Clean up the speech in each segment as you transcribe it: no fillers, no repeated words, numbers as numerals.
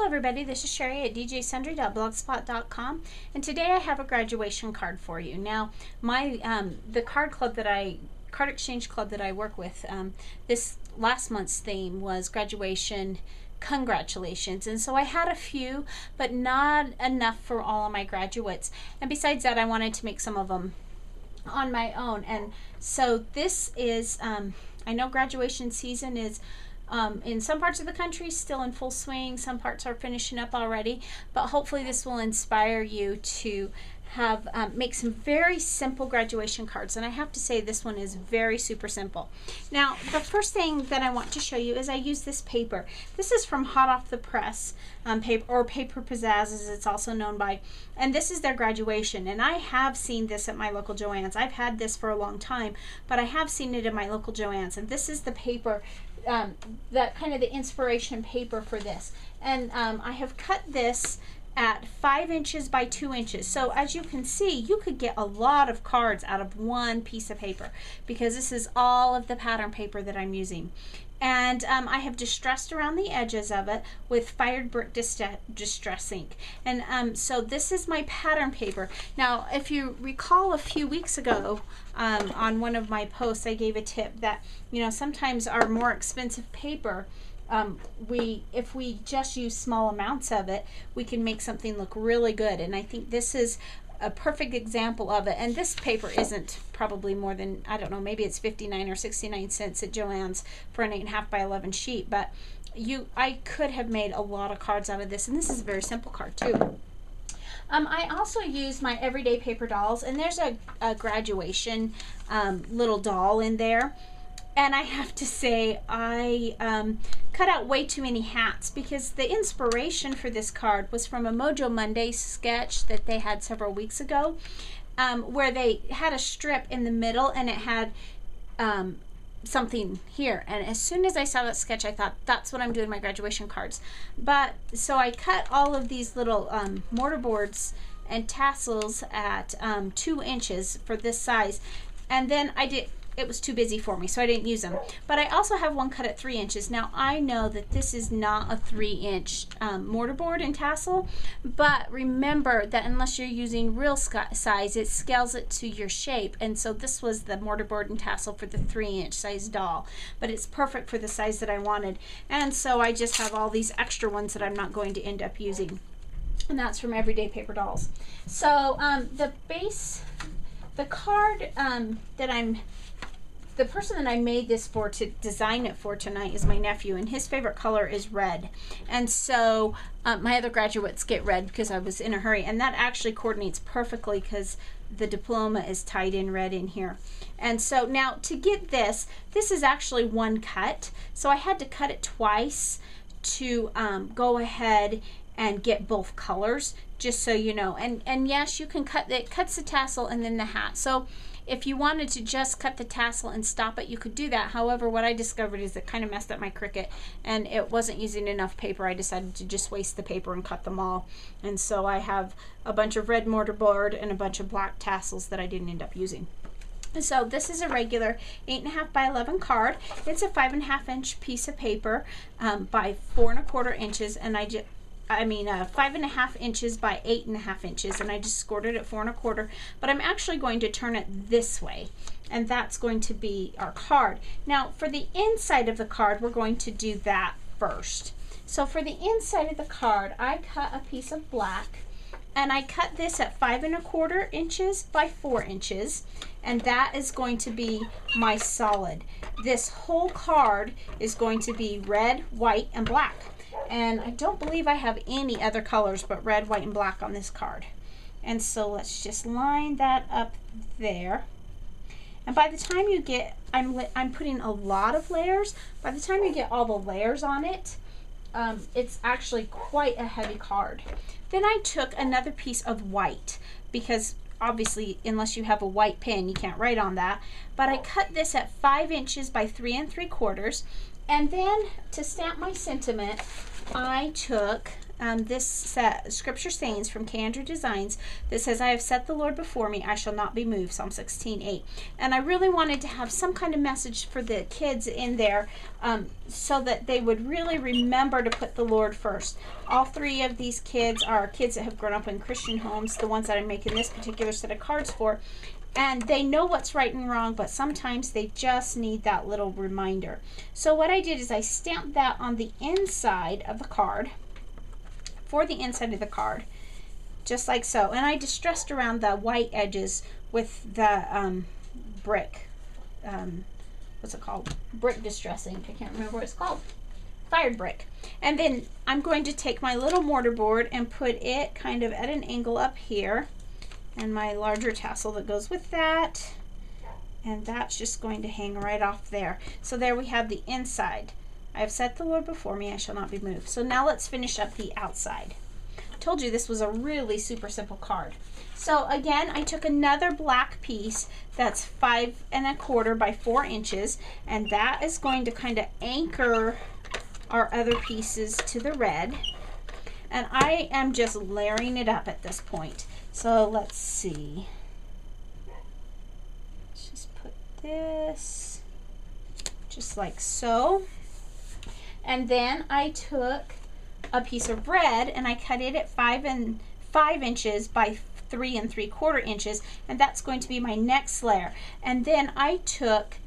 Everybody, this is Sherry at djsundry.blogspot.com, and today I have a graduation card for you. Now, the card exchange club that I work with, this last month's theme was graduation congratulations, and so I had a few, but not enough for all of my graduates. And besides that, I wanted to make some of them on my own. And so this is, I know graduation season is in some parts of the country still in full swing. Some parts are finishing up already, but hopefully this will inspire you to have make some very simple graduation cards. And I have to say, this one is very super simple. Now, the first thing that I want to show you is I use this paper. This is from Hot Off the Press paper, or Paper Pizzazz as it's also known by, and this is their graduation. And I have seen this at my local Joann's. I've had this for a long time, but I have seen it in my local Joann's, and this is the paper, that kind of the inspiration paper for this. And I have cut this at 5 inches by 2 inches. So as you can see, you could get a lot of cards out of one piece of paper, because this is all of the pattern paper that I'm using. And I have distressed around the edges of it with Fired Brick Distress ink. And so this is my pattern paper. Now, if you recall, a few weeks ago on one of my posts, I gave a tip that, you know, sometimes our more expensive paper, if we just use small amounts of it, we can make something look really good. And I think this is a perfect example of it. And this paper isn't probably more than, I don't know, maybe it's 59 or 69 cents at Joann's for an 8.5 by 11 sheet, but I could have made a lot of cards out of this, and this is a very simple card too. I also use my everyday paper dolls, and there's a graduation little doll in there. And I have to say, I cut out way too many hats, because the inspiration for this card was from a Mojo Monday sketch that they had several weeks ago, where they had a strip in the middle and it had something here. And as soon as I saw that sketch, I thought, that's what I'm doing my graduation cards. But so I cut all of these little mortar boards and tassels at 2 inches for this size, and then it was too busy for me, so I didn't use them. But I also have one cut at 3 inches. Now, I know that this is not a 3-inch mortarboard and tassel, but remember that unless you're using real size, it scales it to your shape. And so this was the mortarboard and tassel for the 3-inch size doll, but it's perfect for the size that I wanted. And so I just have all these extra ones that I'm not going to end up using. And that's from Everyday Paper Dolls. So the card the person that I made this for, to design it for tonight, is my nephew, and his favorite color is red. And so my other graduates get red because I was in a hurry, and that actually coordinates perfectly because the diploma is tied in red in here. And so now to get this is actually one cut, so I had to cut it twice to go ahead and get both colors, just so you know. And yes, you can cut it, cuts the tassel and then the hat. So if you wanted to just cut the tassel and stop it, you could do that. However, what I discovered is it kind of messed up my Cricut, and it wasn't using enough paper. I decided to just waste the paper and cut them all. And so I have a bunch of red mortarboard and a bunch of black tassels that I didn't end up using. So this is a regular 8.5 by 11 card. It's a 5.5 inch piece of paper by 4 1/4 inches, and 5.5 inches by 8.5 inches, and I just scored it at 4 1/4. But I'm actually going to turn it this way, and that's going to be our card. Now, for the inside of the card, we're going to do that first. So for the inside of the card, I cut a piece of black, and I cut this at 5 1/4 inches by 4 inches, and that is going to be my solid. This whole card is going to be red, white, and black. And I don't believe I have any other colors but red, white, and black on this card. And so let's just line that up there. And by the time you get, I'm putting a lot of layers. By the time you get all the layers on it, it's actually quite a heavy card. Then I took another piece of white, because obviously unless you have a white pen you can't write on that. But I cut this at 5 inches by 3 3/4. And then to stamp my sentiment, I took this scripture sayings from Kay Andrew Designs that says, I have set the Lord before me, I shall not be moved, Psalm 16:8. And I really wanted to have some kind of message for the kids in there, so that they would really remember to put the Lord first. All three of these kids are kids that have grown up in Christian homes, the ones that I'm making this particular set of cards for. And they know what's right and wrong, but sometimes they just need that little reminder. So what I did is I stamped that on the inside of the card, for the inside of the card, just like so. And I distressed around the white edges with the brick, what's it called? Brick distressing. I can't remember what it's called. Fired brick. And then I'm going to take my little mortar board and put it kind of at an angle up here, and my larger tassel that goes with that, and that's just going to hang right off there. So there we have the inside. I have set the Lord before me, I shall not be moved. So now let's finish up the outside. I told you this was a really super simple card. So again, I took another black piece that's 5 1/4 by 4 inches, and that is going to kind of anchor our other pieces to the red. And I am just layering it up at this point. So let's see. Let's just put this just like so. And then I took a piece of red and I cut it at 5 inches by 3 3/4 inches, and that's going to be my next layer. And then I took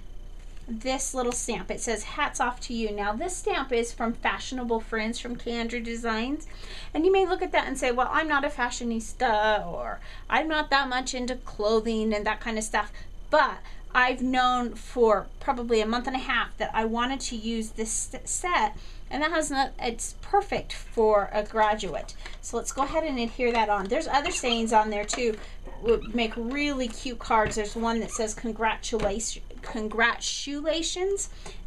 this little stamp. It says hats off to you. Now this stamp is from Fashionable Friends from Kay Andrew Designs, and you may look at that and say, well, I'm not a fashionista, or I'm not that much into clothing and that kind of stuff, but I've known for probably a month and a half that I wanted to use this set, and that has not, it's perfect for a graduate. So let's go ahead and adhere that on. There's other sayings on there too, would make really cute cards. There's one that says congratulations,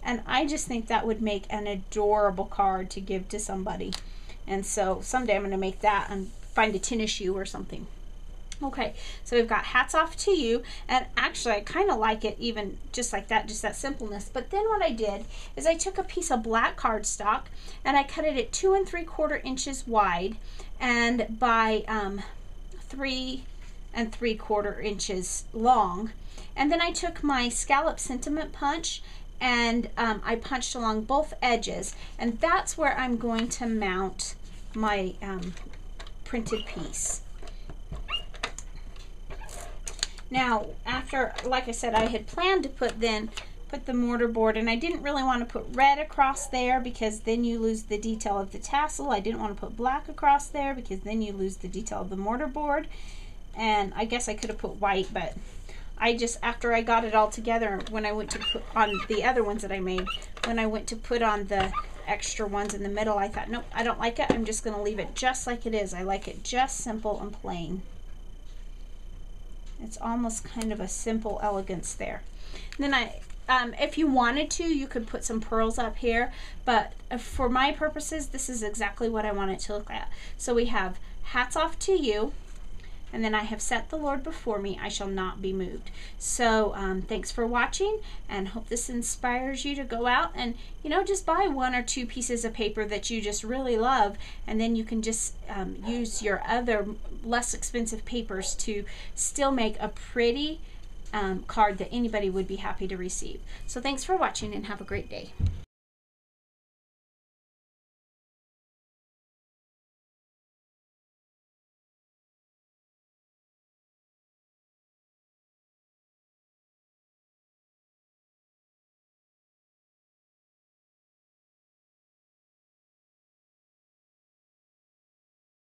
and I just think that would make an adorable card to give to somebody. And so someday I'm going to make that and find a tennis shoe or something. Okay, so we've got hats off to you, and actually I kind of like it even just like that, just that simpleness. But then what I did is I took a piece of black cardstock and I cut it at 2 3/4 inches wide and by 3 3/4 inches long. And then I took my scallop sentiment punch and I punched along both edges, and that's where I'm going to mount my printed piece. Now, after, like I said, I had planned to put the mortar board, and I didn't really want to put red across there because then you lose the detail of the tassel. I didn't want to put black across there because then you lose the detail of the mortar board. And I guess I could have put white, but I just, after I got it all together, when I went to put on the other ones that I made, when I went to put on the extra ones in the middle, I thought, nope, I don't like it. I'm just going to leave it just like it is. I like it just simple and plain. It's almost kind of a simple elegance there. And then if you wanted to, you could put some pearls up here, but for my purposes, this is exactly what I want it to look like. So we have hats off to you, and then I have set the Lord before me, I shall not be moved. So thanks for watching, and hope this inspires you to go out and, you know, just buy 1 or 2 pieces of paper that you just really love, and then you can just use your other less expensive papers to still make a pretty card that anybody would be happy to receive. So thanks for watching, and have a great day.